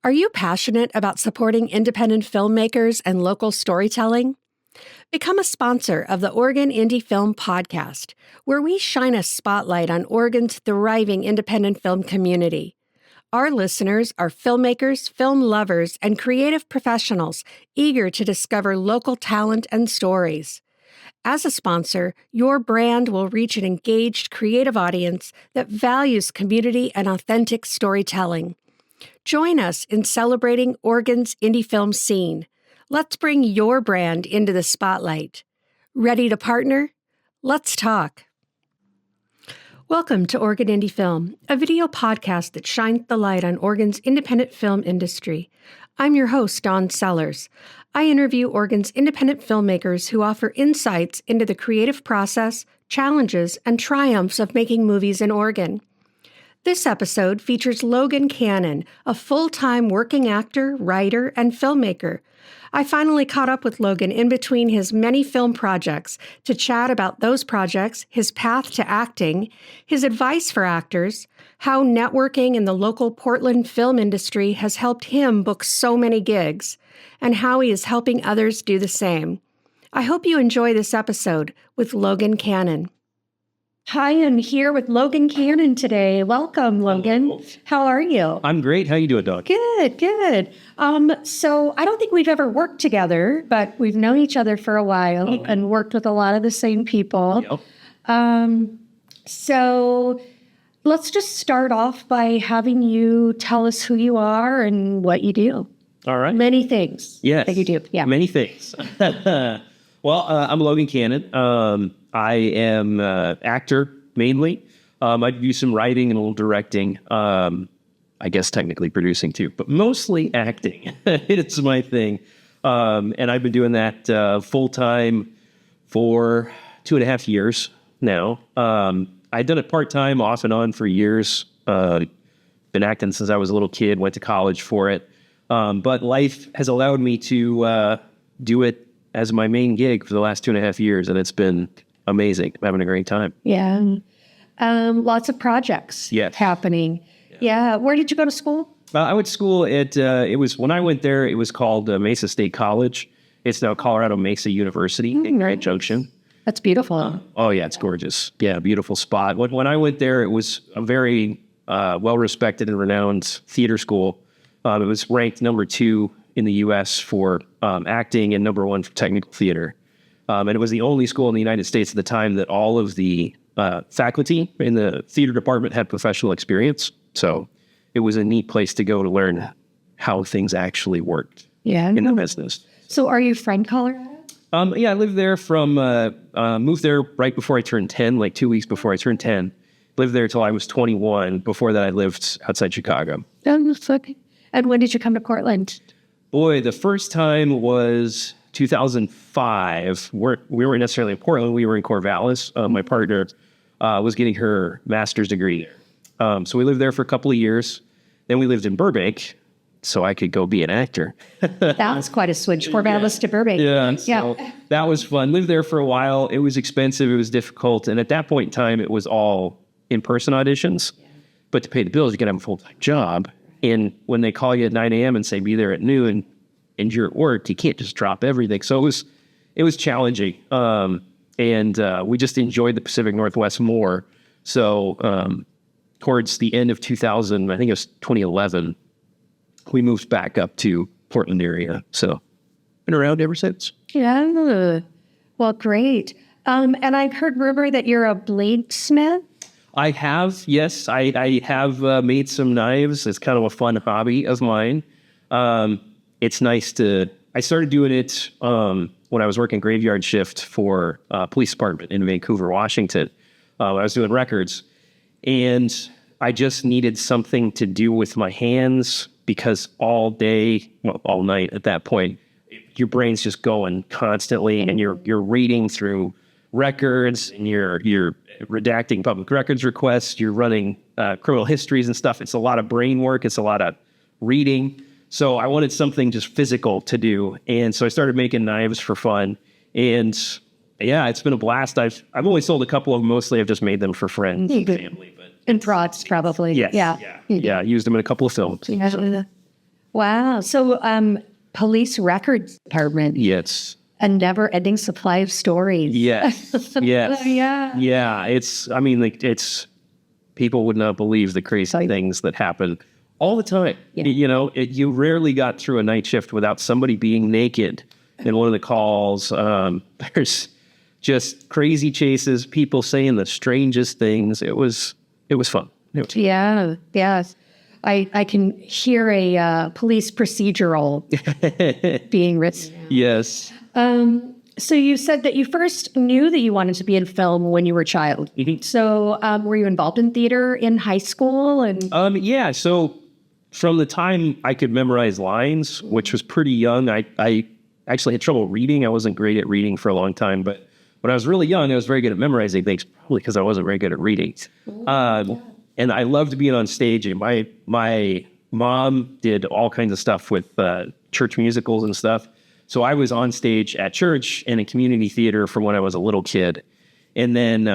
Are you passionate about supporting independent filmmakers and local storytelling? Become a sponsor of the Oregon Indie Film Podcast, where we shine a spotlight on Oregon's thriving independent film community. Our listeners are filmmakers, film lovers, and creative professionals eager to discover local talent and stories. As a sponsor, your brand will reach an engaged, creative audience that values community and authentic storytelling. Join us in celebrating Oregon's indie film scene. Let's bring your brand into the spotlight. Ready to partner? Let's talk. Welcome to Oregon Indie Film, a video podcast that shines the light on Oregon's independent film industry. I'm your host, Dawn Sellers. I interview Oregon's independent filmmakers who offer insights into the creative process, challenges, and triumphs of making movies in Oregon. This episode features Logan Cannon, a full-time working actor, writer, and filmmaker. I finally caught up with Logan in between his many film projects to chat about those projects, his path to acting, his advice for actors, how networking in the local Portland film industry has helped him book so many gigs, and how he is helping others do the same. I hope you enjoy this episode with Logan Cannon. Hi, I'm here with Logan Cannon today. Welcome, Logan. Hello. How are you? I'm great. How you doing, Doug? Good. So I don't think we've ever worked together, but we've known each other for a while and worked with a lot of the same people. Yep. So let's just start off by having you tell us who you are and what you do. All right. Many things Yes. that you do. Yeah. Many things. Well, I'm Logan Cannon. I am actor mainly. I do some writing and a little directing. I guess technically producing too, but mostly acting. It's my thing. And I've been doing that full time for 2.5 years now. I've done it part time, off and on for years. Been acting since I was a little kid. Went to college for it. But life has allowed me to do it as my main gig for the last 2.5 years, and it's been amazing. I'm having a great time. Yeah. Lots of projects happening. Yeah. Where did you go to school? I went to school at, when I went there, it was called Mesa State College. It's now Colorado Mesa University in Grand Junction. That's beautiful. Oh, yeah, it's gorgeous. Yeah, beautiful spot. When I went there, it was a very well-respected and renowned theater school. It was ranked number 2 in the U.S. for acting and number 1 for technical theater. And it was the only school in the United States at the time that all of the faculty in the theater department had professional experience. So it was a neat place to go to learn how things actually worked in the business. So are you from Colorado? Yeah, I lived there moved there right before I turned 10, like 2 weeks before I turned 10. Lived there till I was 21. Before that, I lived outside Chicago. And when did you come to Portland? Boy, the first time was 2005. We weren't necessarily in Portland. We were in Corvallis. My partner was getting her master's degree. So we lived there for a couple of years. Then we lived in Burbank, so I could go be an actor. That was quite a switch, Corvallis to Burbank. Yeah, so that was fun. Lived there for a while. It was expensive. It was difficult. And at that point in time, it was all in-person auditions. But to pay the bills, you got to have a full-time job. And when they call you at 9 a.m. and say, be there at noon, and you're at work, you can't just drop everything. So it was challenging. And we just enjoyed the Pacific Northwest more. So towards the end of 2000, I think it was 2011, we moved back up to Portland area. So been around ever since. Yeah. Well, great. And I've heard rumor that you're a bladesmith. I have, yes. I have made some knives. It's kind of a fun hobby of mine. It's nice I started doing it when I was working graveyard shift for police department in Vancouver, Washington. I was doing records, and I just needed something to do with my hands because all day, well, all night at that point, your brain's just going constantly, and you're reading through records, and you're redacting public records requests, you're running criminal histories and stuff. It's a lot of brain work. It's a lot of reading. So I wanted something just physical to do. And so I started making knives for fun. And yeah, it's been a blast. I've only sold a couple of them. Mostly I've just made them for friends and family. But And prods, probably. yes, yeah. Used them in a couple of films. Yeah. Wow. So, police records department, Yes. a never-ending supply of stories. Yes. Yes. Yeah. Yeah. I mean, like, people would not believe the crazy things that happen all the time. Yeah. You rarely got through a night shift without somebody being naked in one of the calls. There's just crazy chases, people saying the strangest things. It was fun. Yeah. Yes. I can hear a police procedural being written. Yes. So you said that you first knew that you wanted to be in film when you were a child. Mhm. So were you involved in theater in high school? And Yeah. So from the time I could memorize lines, which was pretty young, I actually had trouble reading. I wasn't great at reading for a long time, but when I was really young, I was very good at memorizing things, probably because I wasn't very good at reading. And I loved being on stage. And my mom did all kinds of stuff with church musicals and stuff. So I was on stage at church and in community theater from when I was a little kid. And then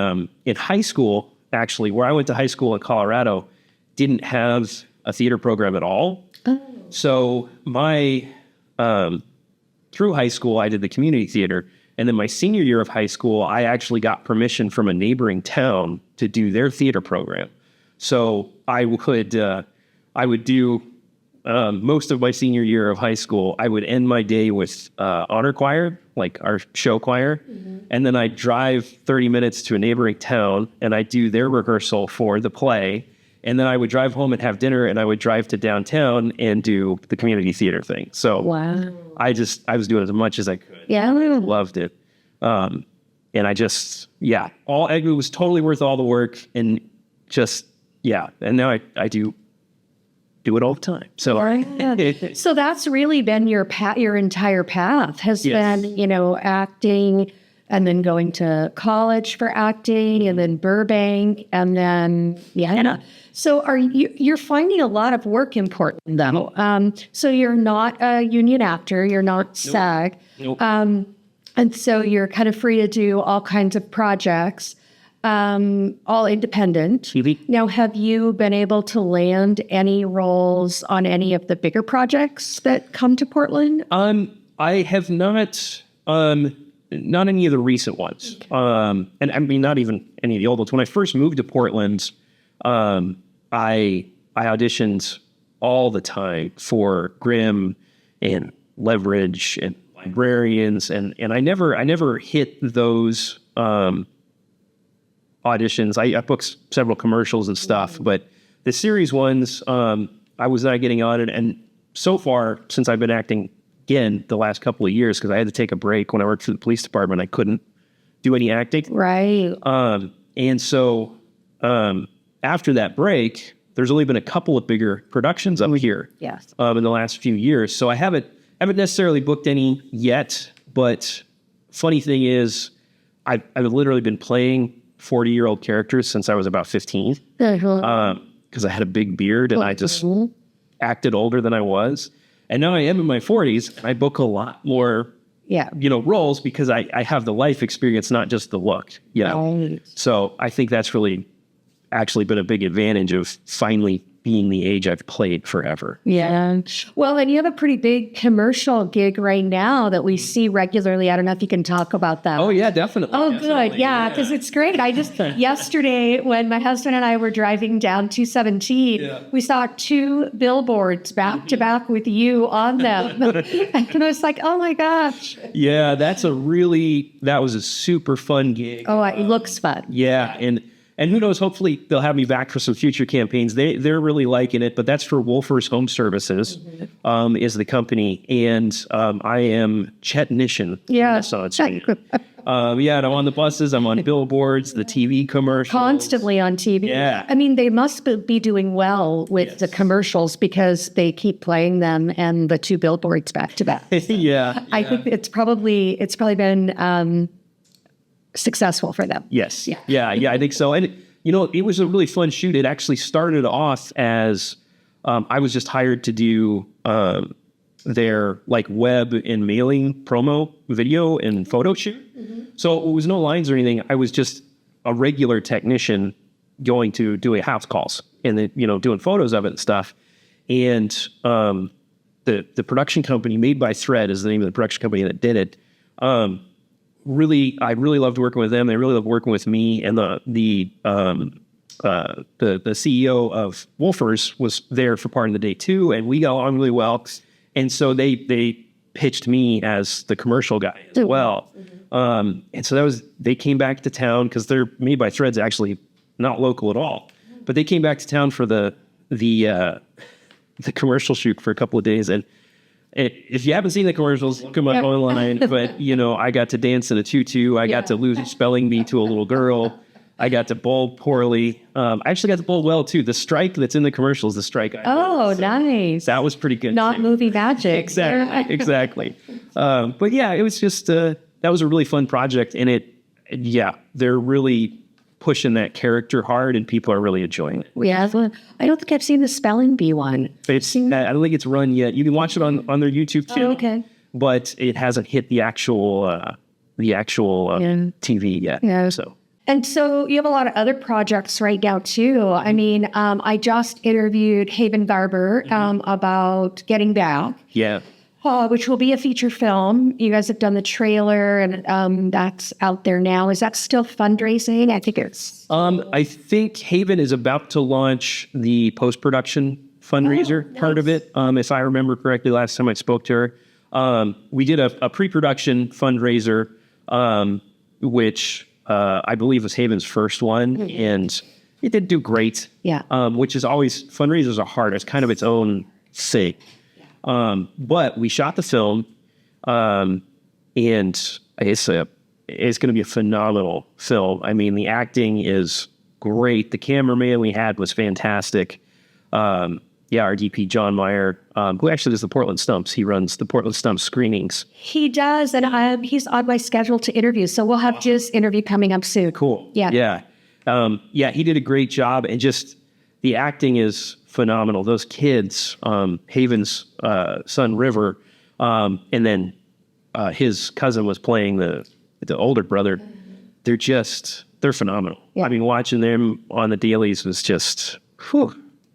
in high school, actually, where I went to high school in Colorado, didn't have a theater program at all. Oh. So through high school, I did the community theater. And then my senior year of high school, I actually got permission from a neighboring town to do their theater program. So I would do most of my senior year of high school. I would end my day with honor choir, like our show choir. Mm-hmm. And then I'd drive 30 minutes to a neighboring town and I'd do their rehearsal for the play. And then I would drive home and have dinner, and I would drive to downtown and do the community theater thing. So wow. I was doing as much as I could. Yeah. Loved it. And it was totally worth all the work, and and now I do it all the time. So, right. So that's really been your entire path has been, acting, and then going to college for acting, and then Burbank, and then So you're finding a lot of work in Portland, though. So you're not a union actor, you're not SAG, and so you're kind of free to do all kinds of projects, all independent. TV. Now, have you been able to land any roles on any of the bigger projects that come to Portland? I have not. Not any of the recent ones. Okay. And I mean, not even any of the old ones. When I first moved to Portland, I auditioned all the time for Grimm and Leverage and Librarians, and I never hit those auditions. I booked several commercials and stuff, but the series ones, I was not getting on it. And so far, since I've been acting again the last couple of years, because I had to take a break when I worked for the police department, I couldn't do any acting. Right. And so after that break, there's only been a couple of bigger productions up here. Yes. In the last few years. So I haven't necessarily booked any yet, but funny thing is I've literally been playing 40-year-old characters since I was about 15. Because I had a big beard and I just acted older than I was. And now I am in my 40s, and I book a lot more, roles because I have the life experience, not just the look. Right. So I think that's really actually been a big advantage of finally being the age I've played forever. Yeah. Well, and you have a pretty big commercial gig right now that we see regularly. I don't know if you can talk about that. Oh, yeah, definitely. Oh, definitely. Good. Yeah, because it's great. I just, yesterday, when my husband and I were driving down 217, we saw 2 billboards back to back with you on them. And I was like, oh my gosh. Yeah, that was a super fun gig. Oh, it looks fun. Yeah, and who knows, hopefully they'll have me back for some future campaigns. They're really liking it, but that's for Wolfers Home Services, is the company. And I am technician. Yeah. And I'm on the buses, I'm on billboards, the TV commercials. Constantly on TV. Yeah. I mean, they must be doing well with the commercials because they keep playing them and the 2 billboards back to back. Yeah. I think it's probably been successful for them. Yes. Yeah, I think so. And, it was a really fun shoot. It actually started off as I was just hired to do their web and mailing promo video and photo shoot. Mm-hmm. So it was no lines or anything. I was just a regular technician going to doing house calls and then, doing photos of it and stuff. And the production company, Made by Thread is the name of the production company that did it. I really loved working with them. They really loved working with me, and the CEO of Wolfers was there for part of the day too, and we got along really well. And so they pitched me as the commercial guy as well. And so they came back to town because they're Made by Thread's actually not local at all, but they came back to town for the commercial shoot for a couple of days. And if you haven't seen the commercials, come up online. But I got to dance in a tutu. I got to lose a spelling bee to a little girl. I got to bowl poorly. I actually got to bowl well too. The strike that's in the commercials, the strike. Nice. That was pretty good. Not movie magic. Exactly. But yeah, it was just that was a really fun project, and they're really pushing that character hard, and people are really enjoying it. Yeah, I don't think I've seen the spelling bee one. I don't think it's run yet. You can watch it on their YouTube channel. Oh, okay. But it hasn't hit the actual TV yet. Yeah. So. And so you have a lot of other projects right now too. I mean, I just interviewed Haven Garber about Getting Back. Yeah. Which will be a feature film. You guys have done the trailer, and that's out there now. Is that still fundraising? I think it's. I think Haven is about to launch the post-production fundraiser part of it. If I remember correctly, last time I spoke to her, we did a pre-production fundraiser, which I believe was Haven's first one, and it did do great. Yeah. Which is always, fundraisers are hard. It's kind of its own thing. But we shot the film, and it's going to be a phenomenal film. I mean, the acting is great. The cameraman we had was fantastic. Our DP, John Meyer, who actually does the Portland Stumps. He runs the Portland Stumps screenings. He does, and he's on my schedule to interview, so we'll have his interview coming up soon. Cool. Yeah. He did a great job, and just the acting is phenomenal. Those kids, Haven's son River, and then his cousin was playing the older brother. They're phenomenal. Yeah. I mean, watching them on the dailies was just,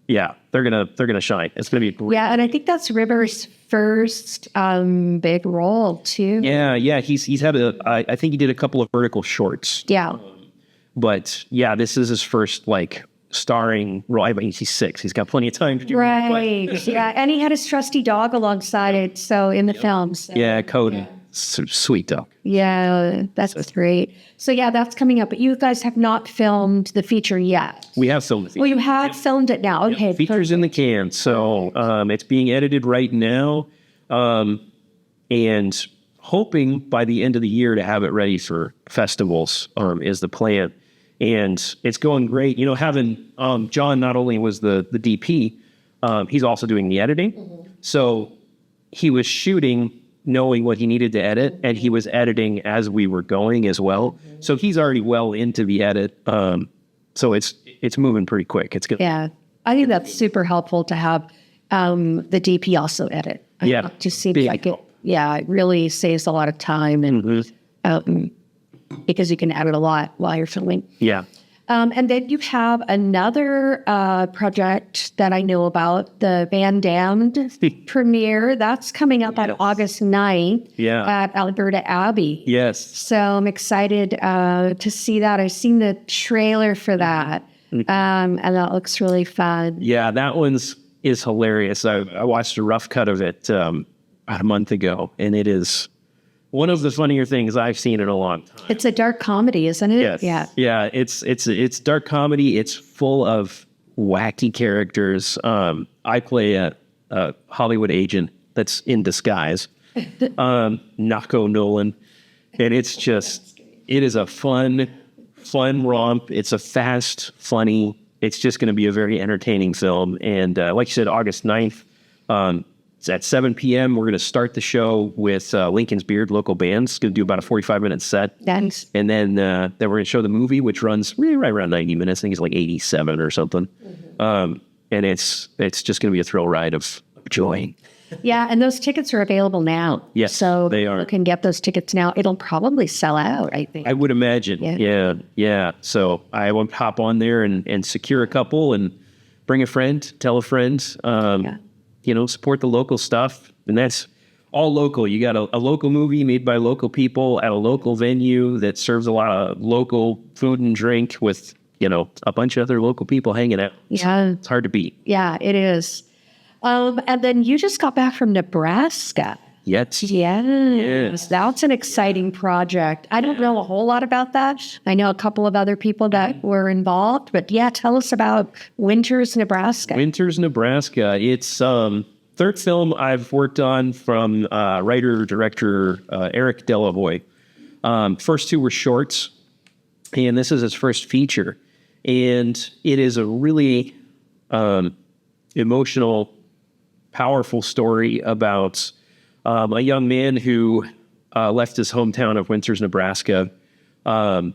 yeah, they're gonna shine. It's gonna be great. Yeah, and I think that's River's first big role too. Yeah, he's had I think he did a couple of vertical shorts. Yeah, but yeah, this is his first starring role. I mean, he's 6. He's got plenty of time to do right. Yeah, and he had his trusty dog alongside it. So in the film. So. Yeah, Cody. Sweet dog. Yeah, that's great. So yeah, that's coming up. But you guys have not filmed the feature yet. We have filmed the feature. Well, you have filmed it now. Okay. Feature's in the can. So it's being edited right now. And hoping by the end of the year to have it ready for festivals is the plan. And it's going great. Having John not only was the DP, he's also doing the editing. Mm-hmm. So he was shooting knowing what he needed to edit, and he was editing as we were going as well. Mm-hmm. So he's already well into the edit. So it's moving pretty quick. It's good. Yeah, I think that's super helpful to have the DP also edit. Yeah, it just seems like it. Yeah, it really saves a lot of time and. Because you can edit a lot while you're filming. Yeah. And then you have another project that I know about, the Van Damned premiere. That's coming up on August 9th at Alberta Abbey. Yes. So I'm excited to see that. I've seen the trailer for that, and that looks really fun. Yeah, that one's is hilarious. I watched a rough cut of it about a month ago, and it is one of the funnier things I've seen in a long time. It's a dark comedy, isn't it? Yes. Yeah. Yeah. It's dark comedy. It's full of wacky characters. I play a Hollywood agent that's in disguise, Nako Nolan, and it is a fun romp. It's a fast, funny. It's just going to be a very entertaining film. And like you said, August 9th. It's at 7 p.m. We're going to start the show with Lincoln's Beard, local bands. Going to do about a 45-minute set. Nice. And then we're going to show the movie, which runs right around 90 minutes. I think it's like 87 or something. Mm-hmm. And it's just going to be a thrill ride of joy. Yeah, and those tickets are available now. Yes, so they are. You can get those tickets now. It'll probably sell out, I think. I would imagine. Yeah. So I will hop on there and secure a couple and bring a friend, tell a friend. support the local stuff. And that's all local. You got a local movie made by local people at a local venue that serves a lot of local food and drink with, a bunch of other local people hanging out. Yeah. It's hard to beat. Yeah, it is. And then you just got back from Nebraska. Yes. Yes. That's an exciting project. I don't know a whole lot about that. I know a couple of other people that were involved, but tell us about Winters, Nebraska. Winters, Nebraska. It's third film I've worked on from writer-director Eric Delavoye. First two were shorts, and this is his first feature. And it is a really emotional, powerful story about a young man who left his hometown of Winters, Nebraska, and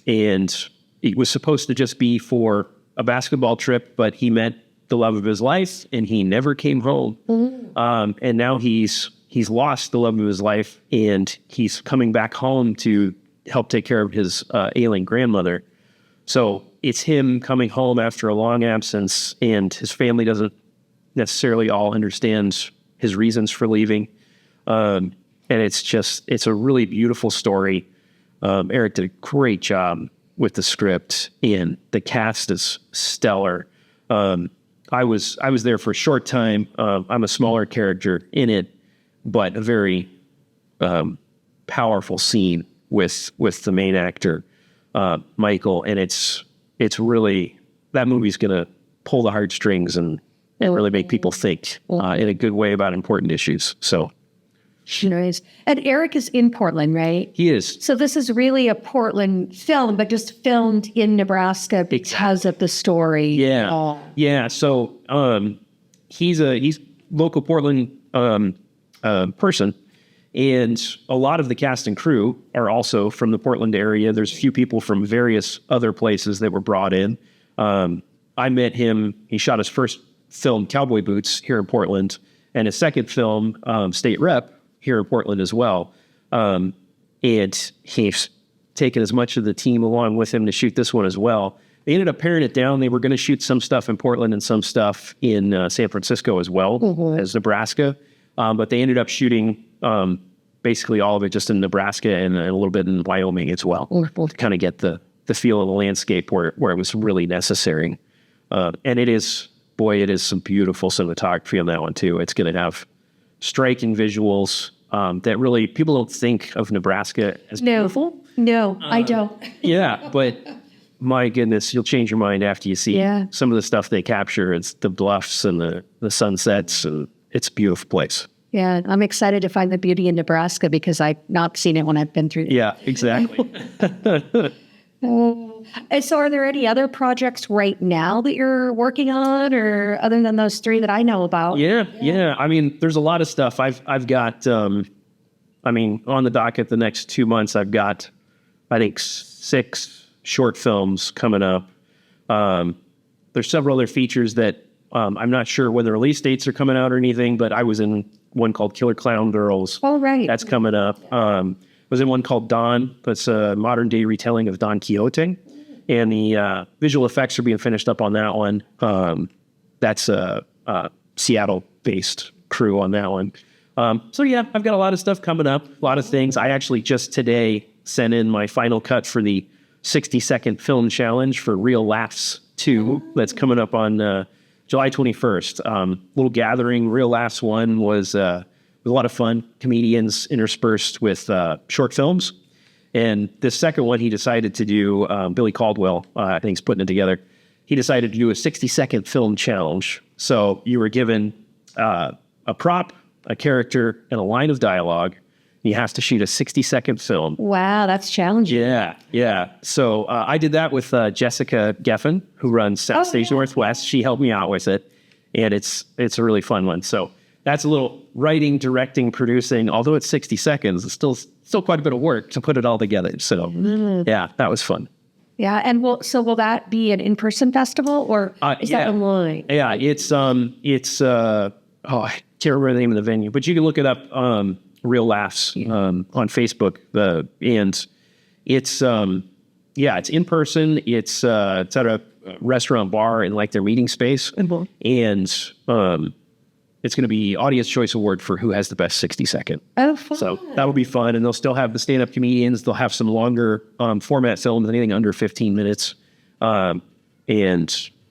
it was supposed to just be for a basketball trip, but he met the love of his life, and he never came home. Mm-hmm. And now he's lost the love of his life, and he's coming back home to help take care of his ailing grandmother. So it's him coming home after a long absence, and his family doesn't necessarily all understand his reasons for leaving. And it's a really beautiful story. Eric did a great job with the script, and the cast is stellar. I was there for a short time. I'm a smaller character in it, but a very powerful scene with the main actor, Michael. And it's really, that movie's gonna pull the heartstrings and really make people think in a good way about important issues. So. Nice. And Eric is in Portland, right? He is. So this is really a Portland film, but just filmed in Nebraska because of the story. Yeah. Yeah. So he's local Portland person, and a lot of the cast and crew are also from the Portland area. There's a few people from various other places that were brought in. I met him. He shot his first film, Cowboy Boots, here in Portland, and his second film, State Rep, here in Portland as well. And he's taken as much of the team along with him to shoot this one as well. They ended up paring it down. They were going to shoot some stuff in Portland and some stuff in San Francisco as well as Nebraska. But they ended up shooting basically all of it just in Nebraska and a little bit in Wyoming as well to kind of get the feel of the landscape where it was really necessary. And it is some beautiful cinematography on that one too. It's going to have striking visuals that really people don't think of Nebraska as beautiful. No, I don't. Yeah, but my goodness, you'll change your mind after you see some of the stuff they capture. It's the bluffs and the sunsets, and it's a beautiful place. Yeah, I'm excited to find the beauty in Nebraska because I've not seen it when I've been through. Yeah, exactly. And so are there any other projects right now that you're working on, or other than those three that I know about? Yeah. I mean, there's a lot of stuff. I've got, on the docket the next 2 months, I've got, I think, 6 short films coming up. There's several other features that I'm not sure when the release dates are coming out or anything, but I was in one called Killer Clown Girls. Oh, right. That's coming up. Was in one called Don. That's a modern day retelling of Don Quixote. And the visual effects are being finished up on that one. That's a Seattle-based crew on that one. So yeah, I've got a lot of stuff coming up, a lot of things. I actually just today sent in my final cut for the 60-second film challenge for Real Laughs 2. That's coming up on July 21st. Little gathering. Real Laughs 1 was a lot of fun. Comedians interspersed with short films. And the second one he decided to do, Billy Caldwell, I think, is putting it together. He decided to do a 60-second film challenge. So you were given a prop, a character, and a line of dialogue. You have to shoot a 60-second film. Wow, that's challenging. Yeah. So I did that with Jessica Geffen, who runs Soundstage Northwest. She helped me out with it, and it's a really fun one. So that's a little writing, directing, producing. Although it's 60 seconds, it's still quite a bit of work to put it all together. So yeah, that was fun. Yeah, and will that be an in-person festival, or is that online? Yeah, it's I can't remember the name of the venue, but you can look it up. Real Laughs on Facebook, and it's it's in person. It's at a restaurant bar in like their meeting space, and it's going to be Audience Choice Award for who has the best 60-second. Oh, fun. So that'll be fun. And they'll still have the stand-up comedians. They'll have some longer format films, anything under 15 minutes. And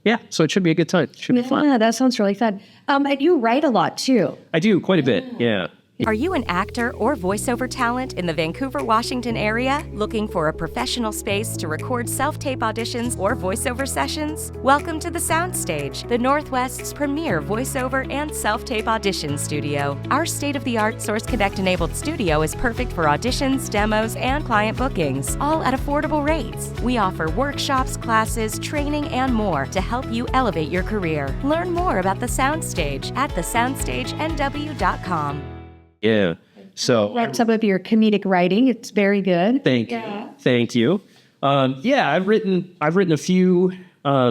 yeah, so it should be a good time. It should be fun. Yeah, that sounds really fun. And you write a lot too. I do quite a bit. Yeah. Are you an actor or voiceover talent in the Vancouver, Washington area looking for a professional space to record self-tape auditions or voiceover sessions? Welcome to the Soundstage, the Northwest's premier voiceover and self-tape audition studio. Our state-of-the-art Source Connect-enabled studio is perfect for auditions, demos, and client bookings, all at affordable rates. We offer workshops, classes, training, and more to help you elevate your career. Learn more about the Soundstage at thesoundstagenw.com. Yeah. So Read some of your comedic writing. It's very good. Thank you. Yeah, I've written a few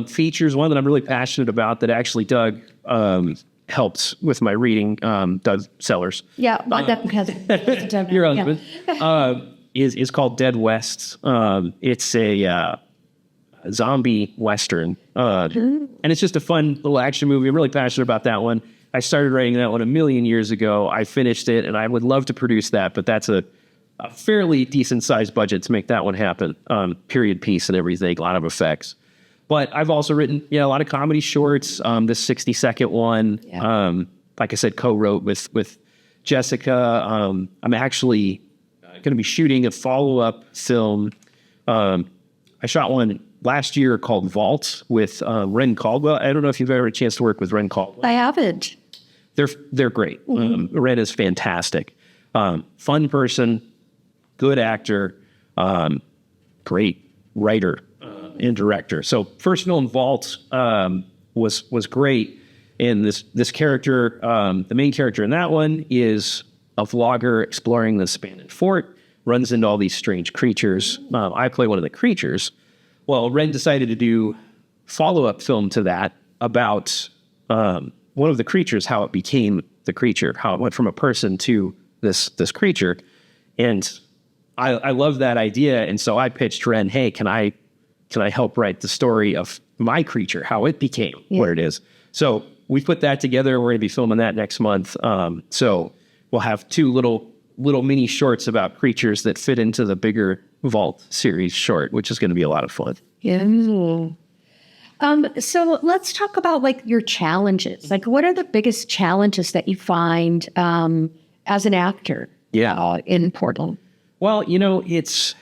features. One that I'm really passionate about that actually Doug helped with my reading. Doug Sellers. Yeah, that because Your husband is called Dead West. It's a zombie western, and it's just a fun little action movie. I'm really passionate about that one. I started writing that one a million years ago. I finished it, and I would love to produce that, but that's a fairly decent-sized budget to make that one happen. Period piece and everything, a lot of effects. But I've also written, a lot of comedy shorts. This 60-second one, like I said, co-wrote with Jessica. I'm actually going to be shooting a follow-up film. I shot one last year called Vault with Ren Caldwell. I don't know if you've ever had a chance to work with Ren Caldwell. I haven't. They're great. Ren is fantastic. Fun person, good actor, great writer and director. So first film Vault was great. And this character, the main character in that one is a vlogger exploring the abandoned fort, runs into all these strange creatures. I play one of the creatures. Well, Ren decided to do follow-up film to that about one of the creatures, how it became the creature, how it went from a person to this creature. And I love that idea. And so I pitched Ren, hey, can I help write the story of my creature, how it became what it is? So we put that together. We're going to be filming that next month. So we'll have two little mini shorts about creatures that fit into the bigger Vault series short, which is going to be a lot of fun. Yeah. So let's talk about your challenges. What are the biggest challenges that you find as an actor in Portland? Well, it's,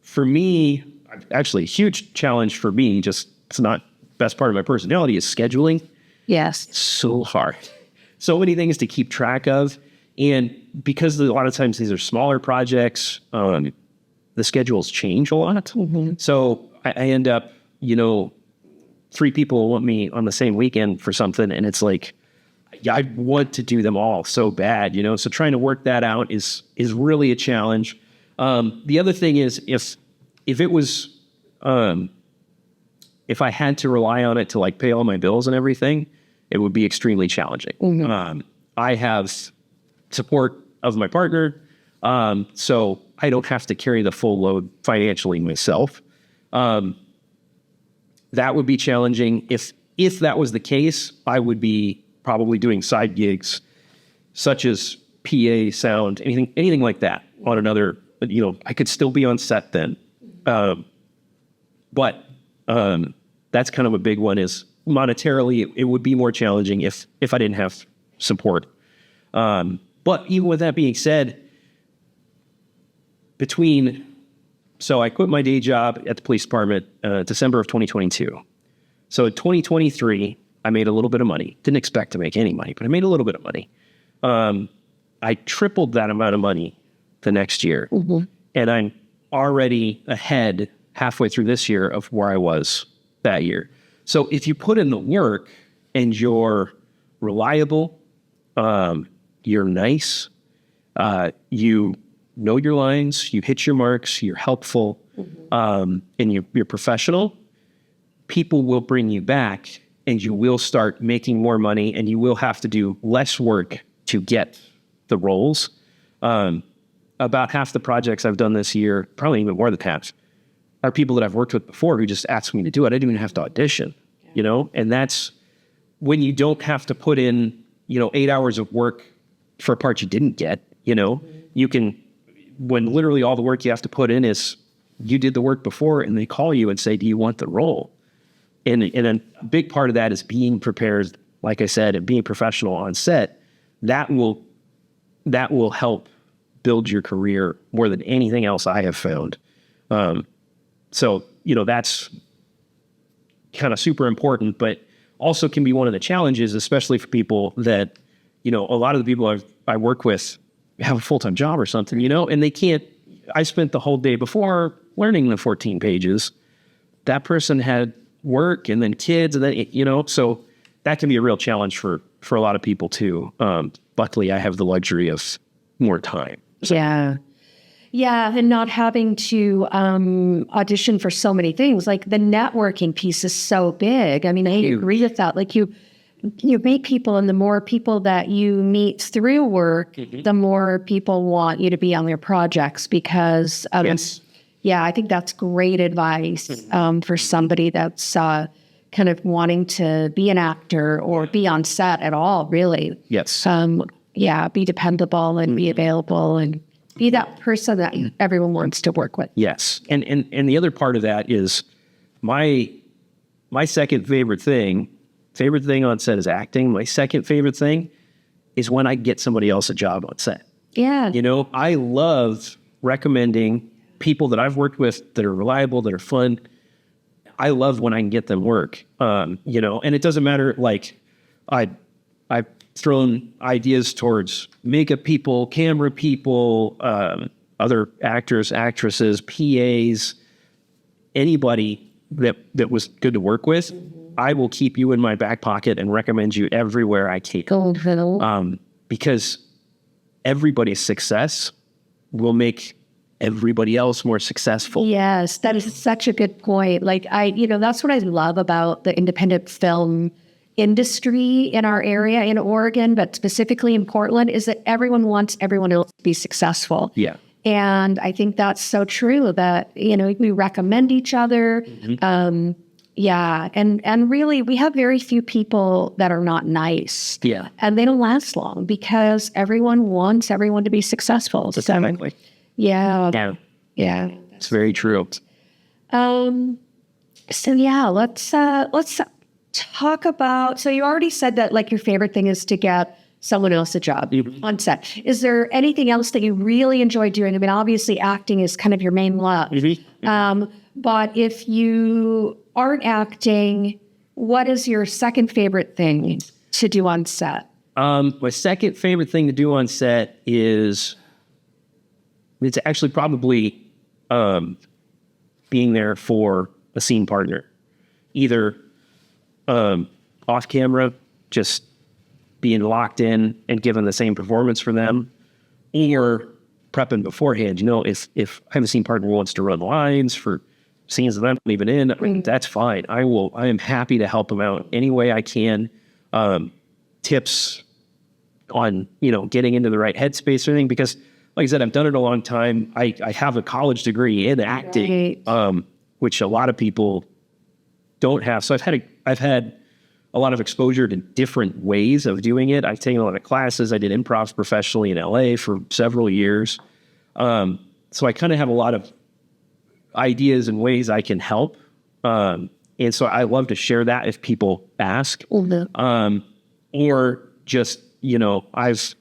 for me, actually a huge challenge for me, just it's not the best part of my personality, is scheduling. Yes. So hard. So many things to keep track of. And because a lot of times these are smaller projects, the schedules change a lot. Mm-hmm. So I end up, 3 people want me on the same weekend for something. And it's like, I want to do them all so bad, So trying to work that out is really a challenge. The other thing is if it was, if I had to rely on it to pay all my bills and everything, it would be extremely challenging. Mm-hmm. I have support of my partner, so I don't have to carry the full load financially myself. That would be challenging. If that was the case, I would be probably doing side gigs, such as PA, sound, anything like that on another. I could still be on set then. But that's kind of a big one. Is monetarily, it would be more challenging if I didn't have support. But even with that being said, so I quit my day job at the police department December of 2022. So in 2023, I made a little bit of money. Didn't expect to make any money, but I made a little bit of money. I tripled that amount of money the next year. Mm-hmm. And I'm already ahead halfway through this year of where I was that year. So if you put in the work and you're reliable, you're nice, you know your lines, you hit your marks, you're helpful, and you're professional, people will bring you back and you will start making more money and you will have to do less work to get the roles. About half the projects I've done this year, probably even more than half, are people that I've worked with before who just asked me to do it. I didn't even have to audition, and that's when you don't have to put in, 8 hours of work for a part you didn't get, you can, when literally all the work you have to put in is you did the work before and they call you and say, do you want the role? And a big part of that is being prepared, like I said, and being professional on set. That will help build your career more than anything else I have found. So, that's kind of super important, but also can be one of the challenges, especially for people that, a lot of the people I work with have a full-time job or something, and they can't. I spent the whole day before learning the 14 pages. That person had work and then kids and then, so that can be a real challenge for a lot of people too. Luckily, I have the luxury of more time. Yeah. Yeah, and not having to audition for so many things. Like the networking piece is so big. I mean, I agree with that. Like you meet people, and the more people that you meet through work, the more people want you to be on their projects because, yeah, I think that's great advice for somebody that's kind of wanting to be an actor or be on set at all, really. Yes. Be dependable and be available and be that person that everyone wants to work with. Yes. And the other part of that is my second favorite thing on set is acting. My second favorite thing is when I get somebody else a job on set. Yeah. I love recommending people that I've worked with that are reliable, that are fun. I love when I can get them work, and it doesn't matter, like I've thrown ideas towards makeup people, camera people, other actors, actresses, PAs, anybody that was good to work with. I will keep you in my back pocket and recommend you everywhere I can. Because everybody's success will make everybody else more successful. Yes, that is such a good point. Like that's what I love about the independent film industry in our area in Oregon, but specifically in Portland, is that everyone wants everyone else to be successful. Yeah. And I think that's so true that, we recommend each other. And really we have very few people that are not nice. Yeah. And they don't last long because everyone wants everyone to be successful. Exactly. Yeah. It's very true. So let's talk about, so you already said that like your favorite thing is to get someone else a job on set. Is there anything else that you really enjoy doing? I mean, obviously acting is kind of your main love. But if you aren't acting, what is your second favorite thing to do on set? My second favorite thing to do on set is, it's actually probably being there for a scene partner, either off camera, just being locked in and given the same performance for them, or prepping beforehand. If I have a scene partner who wants to run lines for scenes that I'm not even in, that's fine. I am happy to help them out any way I can. Tips on, getting into the right headspace or anything, because like I said, I've done it a long time. I have a college degree in acting, which a lot of people don't have. So I've had a lot of exposure to different ways of doing it. I've taken a lot of classes. I did improv professionally in LA for several years. So I kind of have a lot of ideas and ways I can help. And so I love to share that if people ask. Or just, I've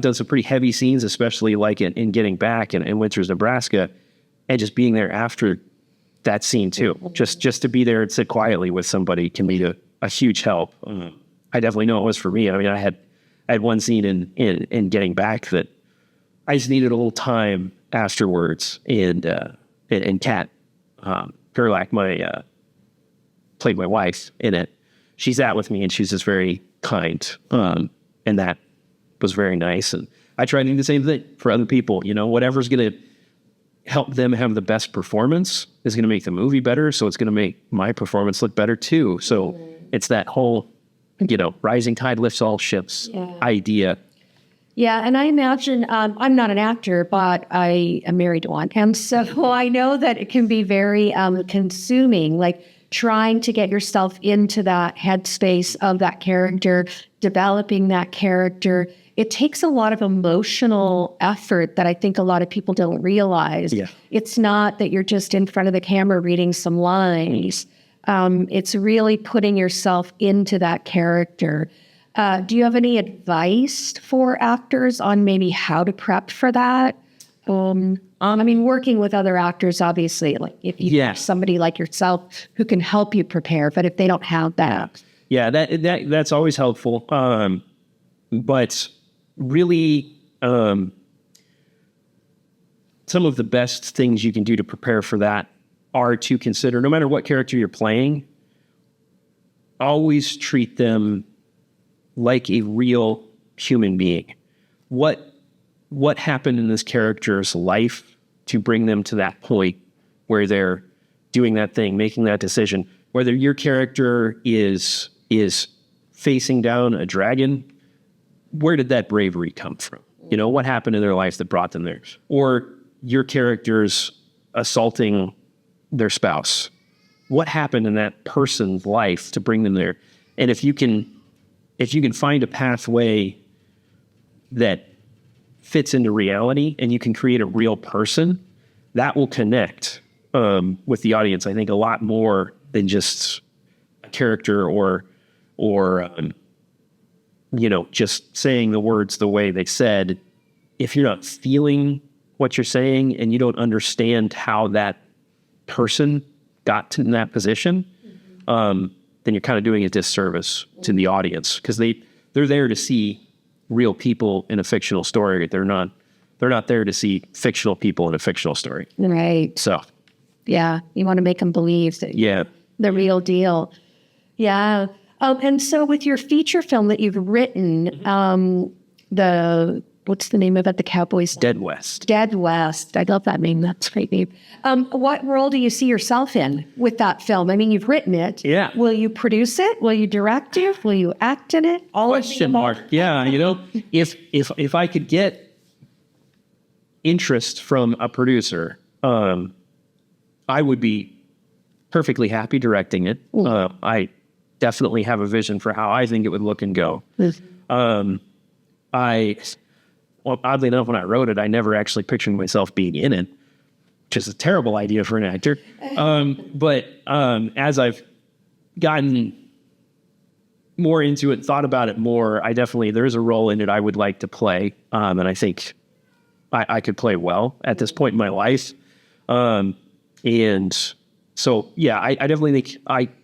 done some pretty heavy scenes, especially like in Getting Back in Winters, Nebraska, and just being there after that scene too. Just to be there and sit quietly with somebody can be a huge help. I definitely know it was for me. I mean, I had one scene in Getting Back that I just needed a little time afterwards, and Kat Gerlach, played my wife in it. She sat with me and she's just very kind, and that was very nice. And I try to do the same thing for other people. Whatever's going to help them have the best performance is going to make the movie better. So it's going to make my performance look better too. So it's that whole, rising tide lifts all ships idea. Yeah, and I imagine, I'm not an actor, but I am married to one. And so I know that it can be very consuming. Like, trying to get yourself into that headspace of that character, developing that character. It takes a lot of emotional effort that I think a lot of people don't realize. Yeah. It's not that you're just in front of the camera reading some lines. It's really putting yourself into that character. Do you have any advice for actors on maybe how to prep for that? I mean, working with other actors, obviously, like if you have somebody like yourself who can help you prepare, but if they don't have that. Yeah, that's always helpful. But really, some of the best things you can do to prepare for that are to consider, no matter what character you're playing, always treat them like a real human being. What happened in this character's life to bring them to that point where they're doing that thing, making that decision, whether your character is facing down a dragon, where did that bravery come from? You know, what happened in their life that brought them there? Or your character's assaulting their spouse. What happened in that person's life to bring them there? And if you can find a pathway that fits into reality and you can create a real person, that will connect with the audience, I think, a lot more than just a character or just saying the words the way they said. If you're not feeling what you're saying and you don't understand how that person got to that position, then you're kind of doing a disservice to the audience, because they're there to see real people in a fictional story. They're not there to see fictional people in a fictional story. Right. So, yeah, you want to make them believe that the real deal. Yeah. And so with your feature film that you've written, what's the name of it? The Cowboys? Dead West. Dead West. I love that name. That's a great name. What role do you see yourself in with that film? I mean, you've written it. Yeah. Will you produce it? Will you direct it? Will you act in it? Question mark. Yeah. If I could get interest from a producer, I would be perfectly happy directing it. I definitely have a vision for how I think it would look and go. Oddly enough, when I wrote it, I never actually pictured myself being in it, which is a terrible idea for an actor. But as I've gotten more into it, thought about it more, there's a role in it I would like to play. And I think I could play well at this point in my life. And so, yeah, I definitely think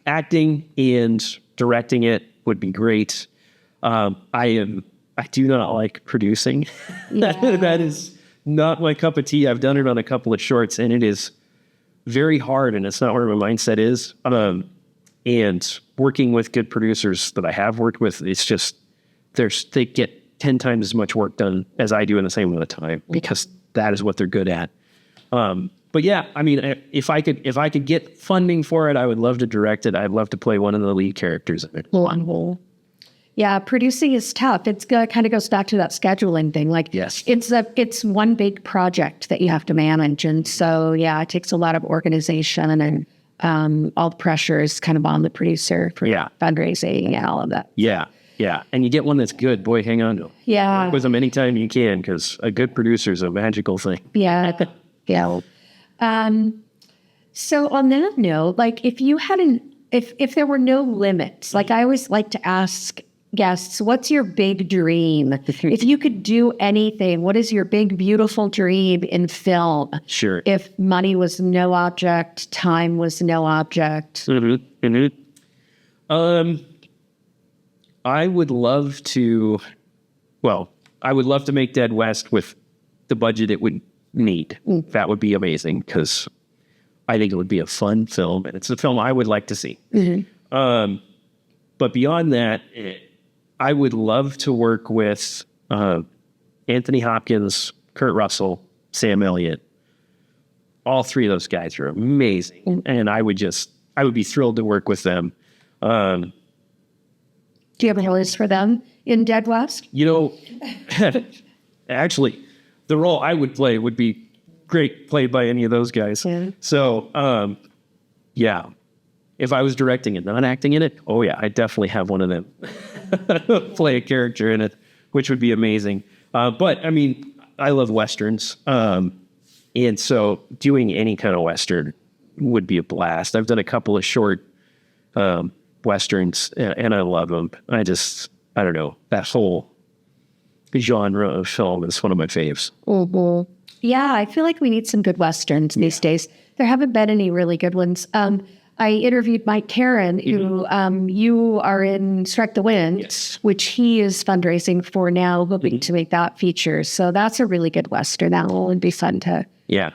acting and directing it would be great. I do not like producing. Yeah. That is not my cup of tea. I've done it on a couple of shorts, and it is very hard, and it's not where my mindset is. And working with good producers that I have worked with, it's just, they get 10 times as much work done as I do in the same amount of time, because that is what they're good at. But yeah, I mean, if I could get funding for it, I would love to direct it. I'd love to play one of the lead characters in it. Yeah, producing is tough. It kind of goes back to that scheduling thing. Like, yes, it's one big project that you have to manage, and so yeah, it takes a lot of organization, and all the pressure is kind of on the producer for fundraising and all of that. Yeah, and you get one that's good. Boy, hang on to them. Yeah, work with them anytime you can, because a good producer is a magical thing. Yeah. So on that note, like, if you hadn't, if there were no limits, like I always like to ask guests, what's your big dream? If you could do anything, what is your big, beautiful dream in film? Sure. If money was no object, time was no object. I would love to make Dead West with the budget it would need. That would be amazing, because I think it would be a fun film, and it's a film I would like to see. But beyond that, I would love to work with Anthony Hopkins, Kurt Russell, Sam Elliott. All three of those guys are amazing, and I would be thrilled to work with them. Do you have a list for them in Dead West? Actually, the role I would play would be great played by any of those guys. Yeah. So, if I was directing and not acting in it, oh yeah, I definitely have one of them play a character in it, which would be amazing. But I mean, I love Westerns. And so doing any kind of Western would be a blast. I've done a couple of short Westerns and I love them. I don't know, that whole genre of film is one of my faves. Mm-hmm. Yeah, I feel like we need some good Westerns these days. There haven't been any really good ones. I interviewed Mike Caron, who you are in Strike the Wind, Yes. which he is fundraising for now, hoping to make that feature. So that's a really good Western. That one would be fun to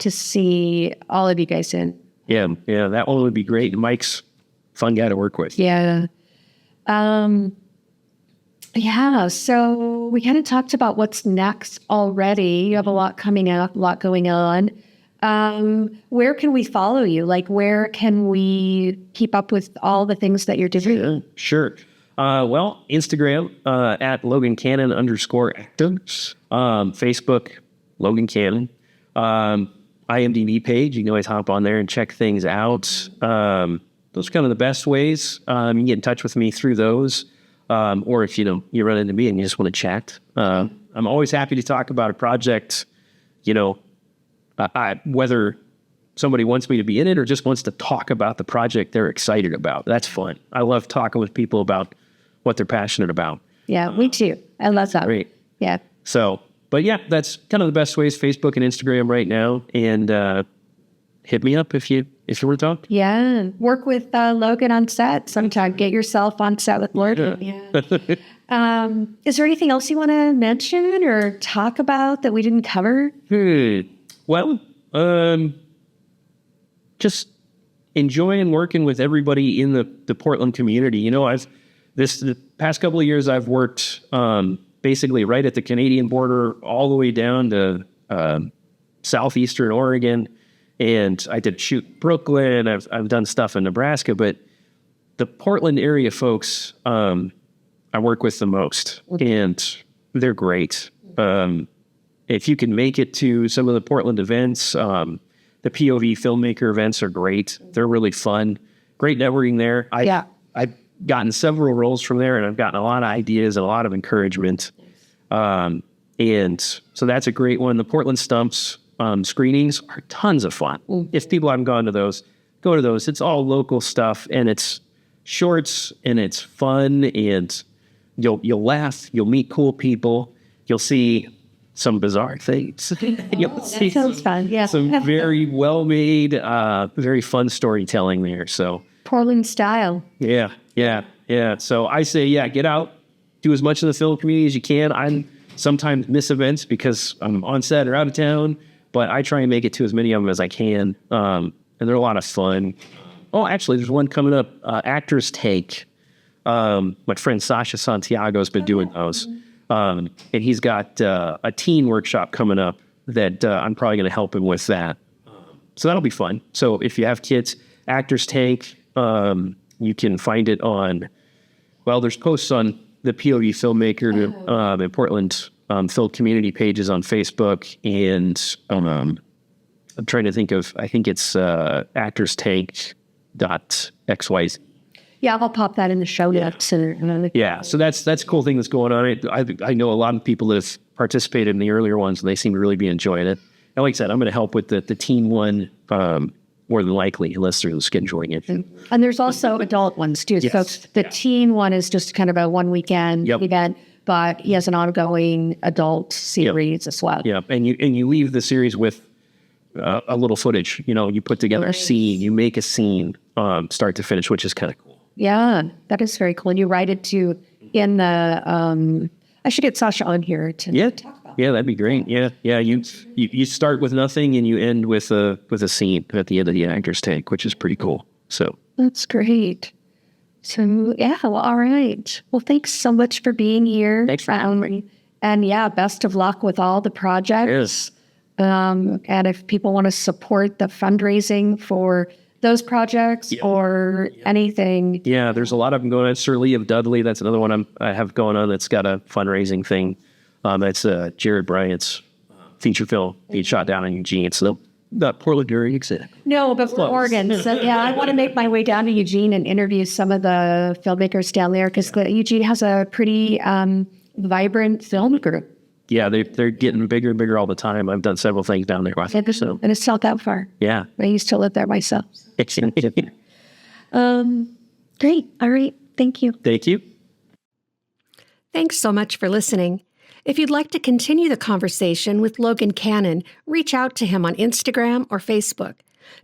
see all of you guys in. Yeah, that one would be great. Mike's fun guy to work with. Yeah. So we kind of talked about what's next already. You have a lot coming up, a lot going on. Where can we follow you? Like, where can we keep up with all the things that you're doing? Yeah, sure. Well, Instagram, at Logan Cannon _actors. Facebook, Logan Cannon. IMDb page, you can always hop on there and check things out. Those are kind of the best ways. You can get in touch with me through those. Or if you run into me and you just want to chat. I'm always happy to talk about a project, whether somebody wants me to be in it or just wants to talk about the project they're excited about. That's fun. I love talking with people about what they're passionate about. Yeah, me too. I love that. Great. Yeah. So, but yeah, that's kind of the best ways, Facebook and Instagram right now. And hit me up if you want to talk. Yeah. Work with Logan on set sometime. Get yourself on set with Logan. Yeah. Is there anything else you want to mention or talk about that we didn't cover? Well, just enjoying working with everybody in the Portland community. The past couple of years I've worked basically right at the Canadian border all the way down to southeastern Oregon. And I did shoot in Brooklyn. I've done stuff in Nebraska, but the Portland area folks, I work with the most, and they're great. If you can make it to some of the Portland events, the POV Filmmaker events are great. They're really fun. Great networking there. I've gotten several roles from there, and I've gotten a lot of ideas and a lot of encouragement. And so that's a great one. The Portland Stumps screenings are tons of fun. If people haven't gone to those, go to those. It's all local stuff, and it's shorts, and it's fun, and you'll laugh. You'll meet cool people. You'll see some bizarre things. You'll see sounds fun. Yeah. some very well-made, very fun storytelling there. So Portland style. Yeah. So I say, get out, do as much of the film community as you can. I sometimes miss events because I'm on set or out of town, but I try and make it to as many of them as I can. And they're a lot of fun. Oh, actually, there's one coming up, Actors Take. My friend Sasha Santiago has been doing those. And he's got a teen workshop coming up that I'm probably going to help him with that. So that'll be fun. So if you have kids, Actors Take, you can find it on, there's posts on the POV Filmmaker in Portland film community pages on Facebook. And I'm trying to think of, I think it's actorstake.xyz. Yeah, I'll pop that in the show notes. So that's a cool thing that's going on. I know a lot of people that have participated in the earlier ones, and they seem to really be enjoying it. And like I said, I'm going to help with the teen one more than likely, unless they're scheduling it. And there's also adult ones too. Yes. So the teen one is just kind of a one weekend event, but he has an ongoing adult series as well. Yeah, and you leave the series with a little footage. You put together a scene, you make a scene start to finish, which is kind of cool. Yeah, that is very cool. And you write it too in the, I should get Sasha on here to talk about. Yeah, that'd be great. Yeah. You start with nothing and you end with a scene at the end of the Actor's Take, which is pretty cool. So that's great. So all right. Well, thanks so much for being here. Thanks for having me. And best of luck with all the projects. Yes. And if people want to support the fundraising for those projects or anything. Yeah, there's a lot of them going on. Sir Lee of Dudley, that's another one I have going on that's got a fundraising thing. That's Jared Bryant's feature film being shot down in Eugene. So Not Portland, Oregon. No, but for Oregon. So, yeah, I want to make my way down to Eugene and interview some of the filmmakers down there because Eugene has a pretty vibrant film group. Yeah, they're getting bigger and bigger all the time. I've done several things down there. So. And it's not that far. Yeah. I used to live there myself. Great. All right. Thank you. Thank you. Thanks so much for listening. If you'd like to continue the conversation with Logan Cannon, reach out to him on Instagram or Facebook.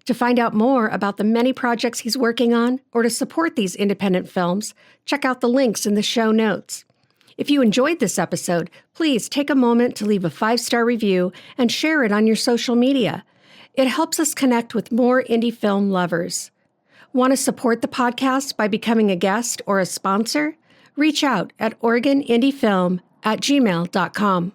To find out more about the many projects he's working on or to support these independent films, check out the links in the show notes. If you enjoyed this episode, please take a moment to leave a 5-star review and share it on your social media. It helps us connect with more indie film lovers. Want to support the podcast by becoming a guest or a sponsor? Reach out at OregonIndieFilm@gmail.com.